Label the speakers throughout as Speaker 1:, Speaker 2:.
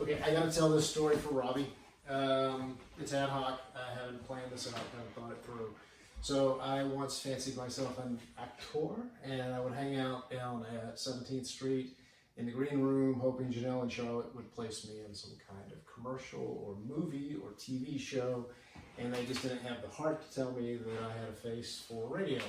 Speaker 1: Okay, I gotta tell this story for Robbie. It's ad hoc. I haven't planned this out. I haven't thought it through. So I once fancied myself an actor, and I would hang out down at 17th Street in the green room, hoping Janelle and Charlotte would place me in some kind of commercial or movie or TV show, and they just didn't have the heart to tell me that I had a face for radio.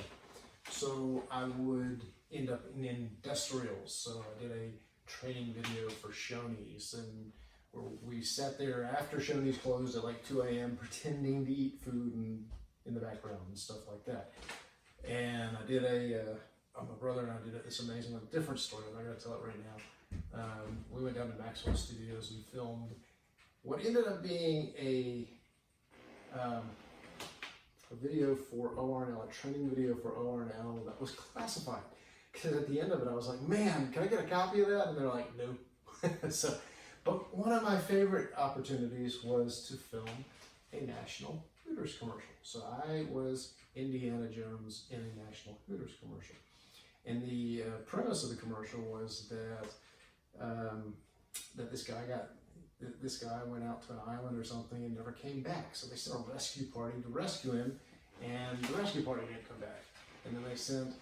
Speaker 1: So I would end up in industrials. So I did a training video for Shoney's, and where we sat there after Shoney's closed at like 2 a.m. pretending to eat food and in the background and stuff like that. And I did my brother and I did this amazing, different story, I'm not going to tell it right now. We went down to Maxwell Studios and filmed what ended up being a video for ORNL, a training video for ORNL that was classified. Because at the end of it, I was like, man, can I get a copy of that? And they're like, no. But one of my favorite opportunities was to film a National Hooters commercial. So I was Indiana Jones in a National Hooters commercial. And the premise of the commercial was that this guy went out to an island or something and never came back. So they sent a rescue party to rescue him, and the rescue party didn't come back. And then they sent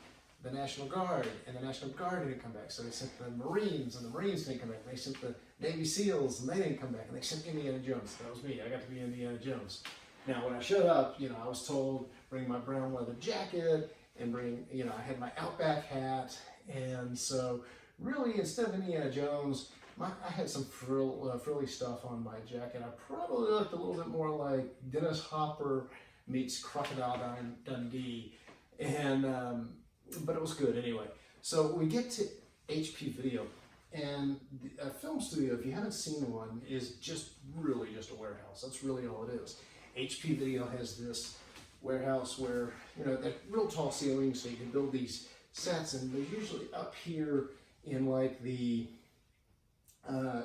Speaker 1: the National Guard, and the National Guard didn't come back. So they sent the Marines, and the Marines didn't come back. And they sent the Navy SEALs, and they didn't come back. And they sent Indiana Jones. That was me. I got to be Indiana Jones. Now, when I showed up, I was told bring my brown leather jacket and bring, I had my Outback hat. And so really, instead of Indiana Jones, I had some frilly stuff on my jacket. I probably looked a little bit more like Dennis Hopper meets Crocodile Dundee. And, but it was good anyway. So we get to HP Video, and a film studio, if you haven't seen one, is really just a warehouse. That's really all it is. HP Video has this warehouse where, that real tall ceiling, so you can build these sets, and they're usually up here in like the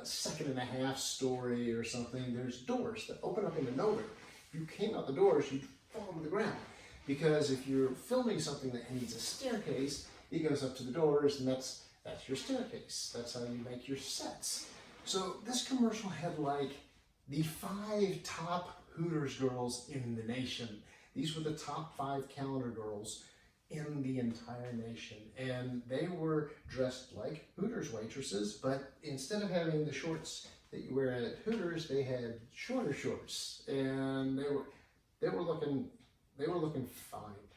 Speaker 1: second and a half story or something. There's doors that open up into nowhere. If you came out the doors, you'd fall to the ground. Because if you're filming something that needs a staircase, it goes up to the doors, and that's your staircase. That's how you make your sets. So this commercial had like the 5 top Hooters girls in the nation. These were the top 5 calendar girls in the entire nation. And they were dressed like Hooters waitresses, but instead of having the shorts that you wear at Hooters, they had shorter shorts. And they were looking fine.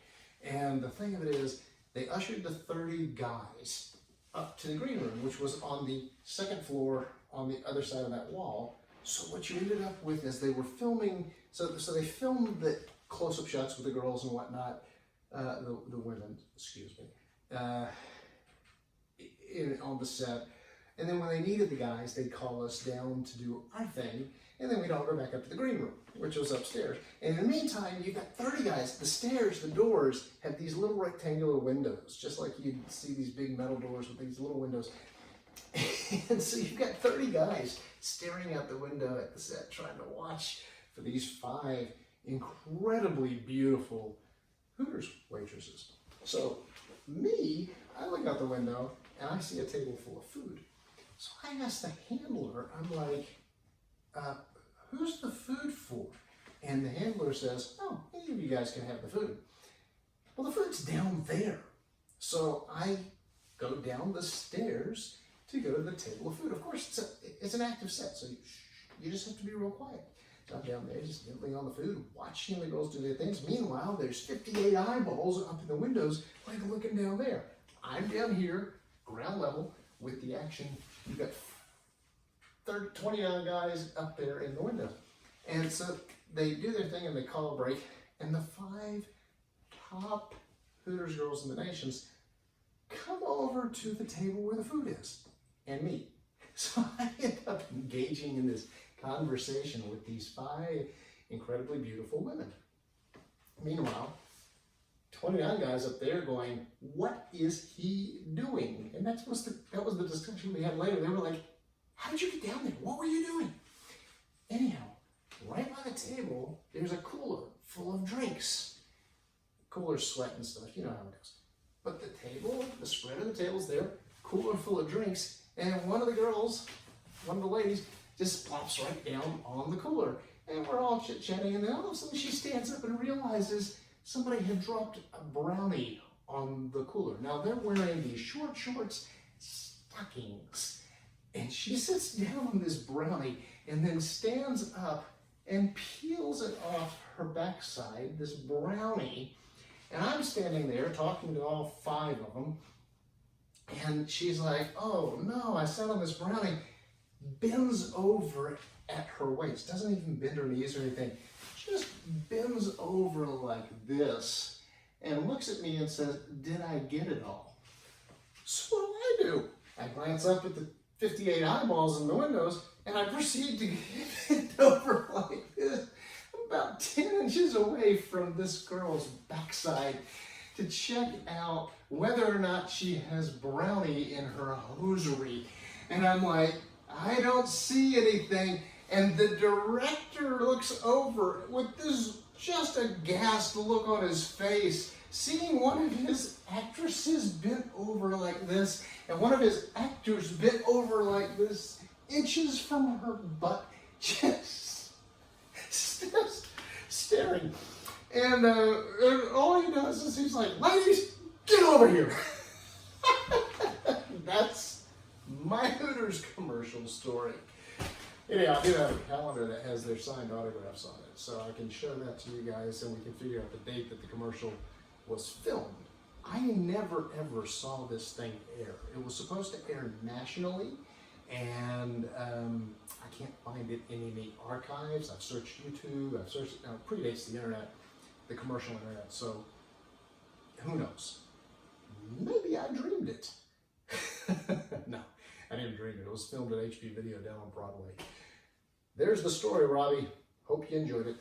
Speaker 1: And the thing of it is, they ushered the 30 guys up to the green room, which was on the second floor on the other side of that wall. So what you ended up with is they were filming, so they filmed the close-up shots with the girls and whatnot, the women, excuse me, on the set. And then when they needed the guys, they'd call us down to do our thing, and then we'd all go back up to the green room, which was upstairs. And in the meantime, you've got 30 guys. The stairs, the doors, have these little rectangular windows, just like you'd see these big metal doors with these little windows. And so you've got 30 guys staring out the window at the set, trying to watch for these 5 incredibly beautiful Hooters waitresses. So me, I look out the window, and I see a table full of food. So I asked the handler, I'm like, who's the food for? And the handler says, oh, any of you guys can have the food. Well, the food's down there. So I go down the stairs to go to the table of food. Of course, it's an active set, so you just have to be real quiet. So I'm down there just nibbling on the food, watching the girls do their things. Meanwhile, there's 58 eyeballs up in the windows, like looking down there. I'm down here, ground level, with the action. You've got 29 guys up there in the window. And so they do their thing and they call a break, and the 5 top Hooters girls in the nations come over to the table where the food is and me. So I end up engaging in this conversation with these 5 incredibly beautiful women. Meanwhile, 29 guys up there going, what is he doing? And that was the discussion we had later. They were like, how did you get down there? What were you doing? Anyhow, right by the table, there's a cooler full of drinks. Cooler sweat and stuff, you know how it goes. But the table, the spread of the table's there, cooler full of drinks, and one of the ladies just plops right down on the cooler. And we're all chit-chatting, and then all of a sudden she stands up and realizes somebody had dropped a brownie on the cooler. Now they're wearing these short shorts, stockings, and she sits down on this brownie and then stands up and peels it off her backside, this brownie. And I'm standing there talking to all 5 of them, and she's like, oh no, I sat on this brownie, bends over at her waist, doesn't even bend her knees or anything, just bends over like this and looks at me and says, did I get it all? So what do? I glance up at the 58 eyeballs in the windows and I proceed to bend over like this, about 10 inches away from this girl's backside to check out whether or not she has brownie in her hosiery. And I'm like, I don't see anything. And the director looks over with this just aghast look on his face, seeing one of his actresses bent over like this, and one of his actors bent over like this, inches from her butt, just staring. And all he does is he's like, ladies, get over here. That's my Hooters commercial story. Anyhow, I do have a calendar that has their signed autographs on it, so I can show that to you guys and we can figure out the date that the commercial was filmed. I never ever saw this thing air. It was supposed to air nationally, and I can't find it in any archives. I've searched YouTube, I've searched, it predates the internet, the commercial internet, so who knows? Maybe I dreamed it. No, I didn't dream it. It was filmed at HB Video down on Broadway. There's the story, Robbie. Hope you enjoyed it.